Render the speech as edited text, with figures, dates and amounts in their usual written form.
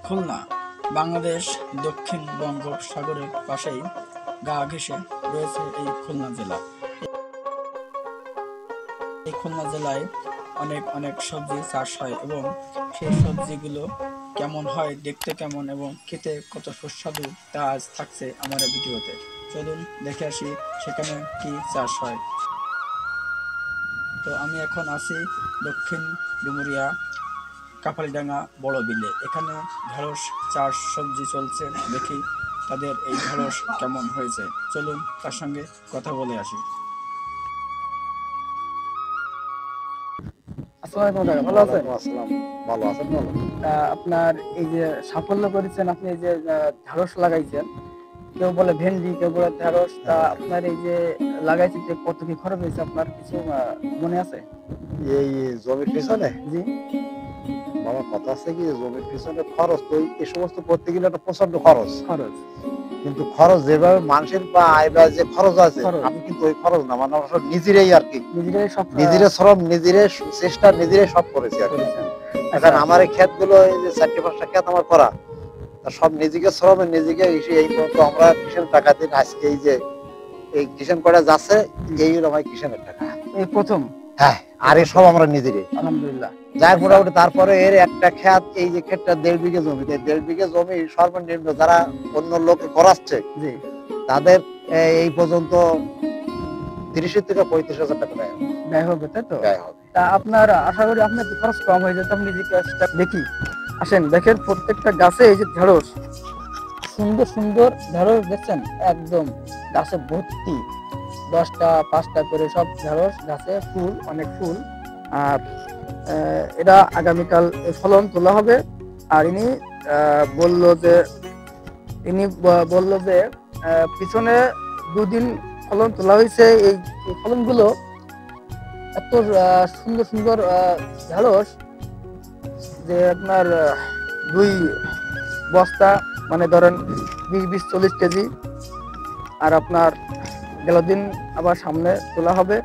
খুলনা বাংলাদেশ দক্ষিণ বঙ্গোপসাগরের পাশেই গা ঘেঁষে রয়েছে এই খুলনা জেলা। এই খুলনা জেলায় অনেক অনেক সবজি চাষ হয় এবং সেই সবজিগুলো কেমন হয়, দেখতে কেমন এবং খেতে কত সুস্বাদু তা আজ থাকছে আমার ভিডিওতে। চলুন দেখে আসি সেখানে কি চাষ হয়। তো আমি এখন আছি দক্ষিণ ডুমুরিয়া কাপালিডাঙ্গা বড় বিলে। এখানে ঢেঁড়স চাষ সবজি চলছে, দেখি তাদের এই ঢেঁড়স কেমন হয়েছে। চলুন তার সঙ্গে কথা বলে আসি। ভালো আছেন? ভালো আছেন? আপনার এই যে সাফল্য করেছেন, আপনি এই যে ঢেঁড়স লাগাইছেন, কেউ বলে ভেন্ডি, কেউ বলে ঢেঁড়স, তা আপনার এই যে লাগাইছেন যে কত কি খরচ হয়েছে আপনার কিছু মনে আছে? এই জমির পিছনে জি বাবা, কথা আছে কি জমির পিছনে খরচ তো এই সমস্ত করতে গেলে একটা প্রচন্ড খরচ, কিন্তু খরচ যেভাবে মানুষের বা আয় ব্যয় যে খরচ আছে, আমি কিন্তু ওই খরচ না, মানে নিজেরাই আর কি, নিজেরা শ্রম, নিজেরাই চেষ্টা, নিজেরাই সব করেছি আর কি। এখন আমার এই ক্ষেত গুলো, এই যে 4-5টা ক্ষেত আমার করা, সব নিজেকে শ্রমে নিজেকে এই পর্যন্ত আমরা কিষাণ টাকা দিন। আজকে এই যে এই কিষাণ করা যাচ্ছে, এই হলো আমার কিষাণের টাকা, এই প্রথম। হ্যাঁ, আর এই সব আমরা নিজেরাই আলহামদুলিল্লাহ যাই মোটামুটি। তারপরে এর একটা ক্ষেত, এই যে ক্ষেতটা 1.5 বিঘা জমি, 1.5 বিঘা জমি সর্বনিম্ন যারা অন্য লোকে করাচ্ছে তাদের এই পর্যন্ত 30 থেকে 35,000 টাকা ব্যয় হবে, তাই তো? তা আপনার আশা করি আপনার খরচ কম হয়ে যেত। আপনি নিজেকে দেখি, আসেন দেখেন প্রত্যেকটা গাছে এই যে ঢেঁড়স, সুন্দর সুন্দর ঢেঁড়স দেখছেন, একদম গাছে ভর্তি, 10টা 5টা করে সব ঢেঁড়স গাছে, ফুল, অনেক ফুল। আর এটা আগামীকাল ফলন তোলা হবে। আর ইনি বলল যে পিছনে 2 দিন ফলন তোলা হয়েছে। এই ফলনগুলো এত সুন্দর সুন্দর ঢেঁড়স যে আপনার 2 বস্তা, মানে ধরেন 20-40 কেজি। আর আপনার গেল দিন আবার সামনে তোলা হবে।